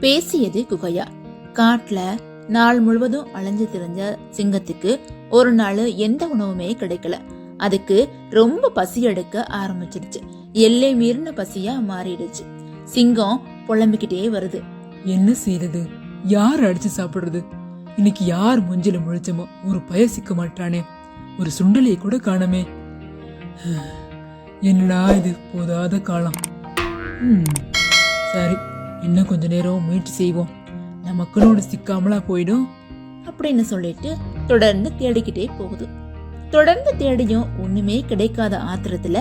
பேசியது குகையா. காட்டுல நாள் முழுவதும் அலைஞ்சு திரிஞ்ச சிங்கத்துக்கு ஒரு நாள் எந்த உணவுமே கிடைக்கல. அதுக்கு ரொம்ப பசி எடுக்க ஆரம்பிச்சிருச்சு. எல்லை மீறின பசியா மாறிடுச்சு. சிங்கம் புலம்பிக்கிட்டே வருது. என்ன செய்யறது? யார் அடிச்சு சாப்பிடுறது? இன்னைக்கு யார் மூஞ்சில முழிச்சமோ ஒரு பய சிக்க மாட்டானே. ஒரு சுண்டலியை கூட காணமே. என்னடா இது போதாத காலம். சரி, இன்னும் கொஞ்ச நேரம் முயற்சி செய்வோம். நமக்குன்னு சிக்காமலா போயிடும் அப்படின்னு சொல்லிட்டு தொடர்ந்து தேடிக்கிட்டே போகுது. தொடர்ந்து தேடியும் ஒண்ணுமே கிடைக்காத ஆத்திரத்துல,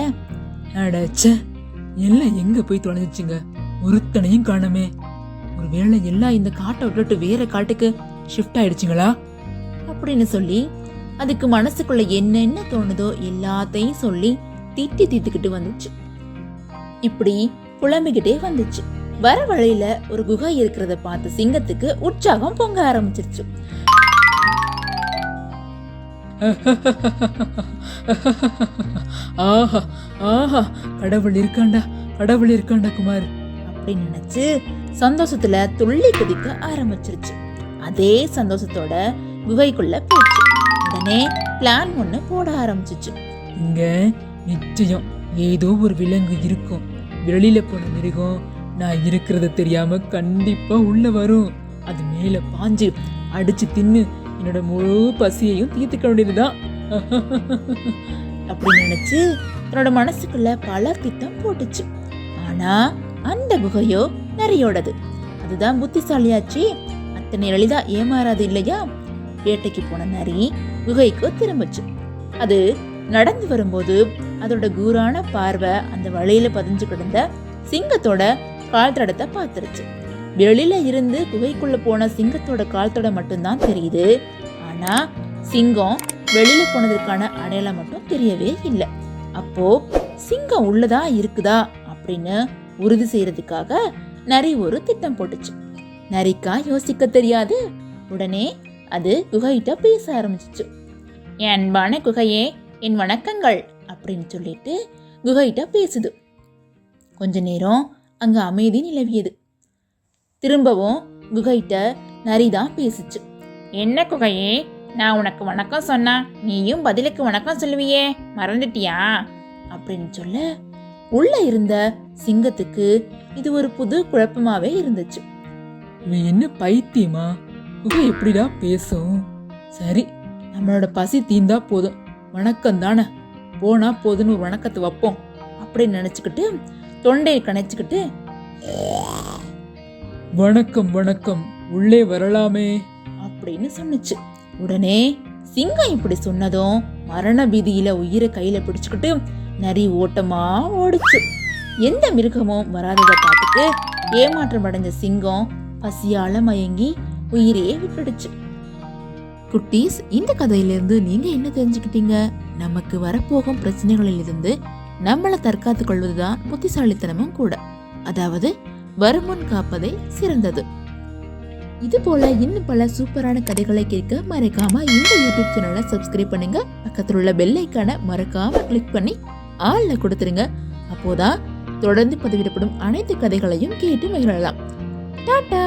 அடச்ச, எல்லாம் எங்க போய் தொலைஞ்சிச்சுங்க? ஒருத்தனையும் காணமே. ஒருவேளை எல்லாம் இந்த காட்டை விட்டுட்டு வேற காட்டுக்கு ஷிஃப்ட் ஆயிடுச்சுங்களா அப்படின்னு சொல்லி அதுக்கு மனசுக்குள்ள என்னென்ன தோணுதோ எல்லாத்தையும் சொல்லி திட்டி தீத்துக்கிட்டு வந்துச்சு. இப்படி புலம்பிக்கிட்டே வந்துச்சு. வர வழியில ஒரு குகை இருக்கிறத பார்த்து சிங்கத்துக்கு உற்சாகம் பொங்க ஆரம்பிச்சிருச்சு. ஆஹா ஆஹா, கடவுள் இருக்காண்டா, கடவுள் இருக்காண்டா குமார் அப்படின்னு நினைச்சு சந்தோஷத்துல துள்ளி குதிக்க ஆரம்பிச்சிருச்சு. அதே சந்தோஷத்தோட குகைக்குள்ள போச்சு. உடனே பிளான் ஒண்ணு போட ஆரம்பிச்சிச்சு. இங்க நிச்சயம் ஏதோ ஒரு விலங்கு இருக்கும். வெளியில போன மிருகம் நான் இருக்கிறத தெரியாம கண்டிப்பா உள்ள வரும். அது மேல பாஞ்சு அடிச்சு தின்னு என்னோட முழு பசியையும் தீர்த்துக்க வேண்டியதுதான் அப்படின்னு நினைச்சு தன்னோட மனசுக்குள்ள பல திட்டம் போட்டுச்சு. ஆனா அந்த குகையோ நரியோடது. அதுதான் புத்திசாலியாச்சு. அத்தனை எளிதா ஏமாறாது இல்லையா? வேட்டைக்கு போன நரி குகைக்கு திரும்பிச்சு. அது நடந்து வரும்போது அதோட கூரான பார்வை அந்த வழியில பதிஞ்சு கிடந்த சிங்கத்தோட கால் தடத்தை பார்த்துருச்சு. வெளியில இருந்து குகைக்குள்ள போன சிங்கத்தோட கால் தடம் மட்டும்தான் தெரியுது. ஆனா சிங்கம் வெளியில போனதற்கான அடையாளம் மட்டும் தெரியவே இல்லை. அப்போ சிங்கம் உள்ளதா இருக்குதா அப்படின்னு உறுதி செய்யறதுக்காக நரி ஒரு திட்டம் போட்டுச்சு. நரிக்கா யோசிக்க தெரியாது. உடனே அது குகைகிட்ட பேச ஆரம்பிச்சிச்சு. என் அன்பான குகையே, என் வணக்கங்கள் அப்படின்னு சொல்லிட்டு குகைகிட்ட பேசுது. கொஞ்ச நேரம் அங்க அமைதி நிலவியது. திரும்பவும் குகைகிட்ட நரிதான் பேசுச்சு. என்ன குகையே, நான் உனக்கு வணக்கம் சொன்னா நீயும் பதிலுக்கு வணக்கம் சொல்லுவியே, மறந்துட்டியா அப்படின்னு சொல்ல உள்ள இருந்த சிங்கத்துக்கு இது ஒரு புது குழப்பமாவே இருந்துச்சு. இவன் என்ன பைத்தியமா? குகை எப்படிடா பேசும்? சரி, நம்மளோட பசி தீந்தா போதும், வணக்கம் தானே, போனா போதுன்னு ஒரு வணக்கத்தை வைப்போம் அப்படின்னு நினைச்சுக்கிட்டு தொண்டையை கணைச்சுக்கிட்டு வணக்கம் வணக்கம், உள்ளே வரலாமே அப்படின்னு சொன்னுச்சு. உடனே சிங்கம் இப்படி சொன்னதும் மரண பீதியில உயிரை கையில பிடிச்சுக்கிட்டு நரி ஓட்டமா ஓடுச்சு. எந்த மிருகமும் வராததை பார்த்துட்டு ஏமாற்றம் அடைஞ்ச சிங்கம் பசியால மயங்கி உயிரையே விட்டுடுச்சு. குட்டீஸ், இந்த கதையிலிருந்து நீங்க என்ன தெரிஞ்சுக்கிட்டீங்க? நமக்கு வரப்போகும் பிரச்சனைகளில் இருந்து நம்மளை தற்காத்துக் கொள்வதுதான் புத்திசாலித்தனமும் கூட. அதாவது வருமுன் காப்பதே சிறந்தது. இது போல இன்னும் பல சூப்பரான கதைகளை கேட்க மறக்காம இந்த யூடியூப் சேனலை சப்ஸ்கிரைப் பண்ணுங்க. பக்கத்தில் உள்ள பெல் ஐகானை மறக்காம கிளிக் பண்ணி ஆள்ல கொடுத்துருங்க. அப்போதான் தொடர்ந்து பதிவிடப்படும் அனைத்து கதைகளையும் கேட்டு மகிழலாம். டாடா.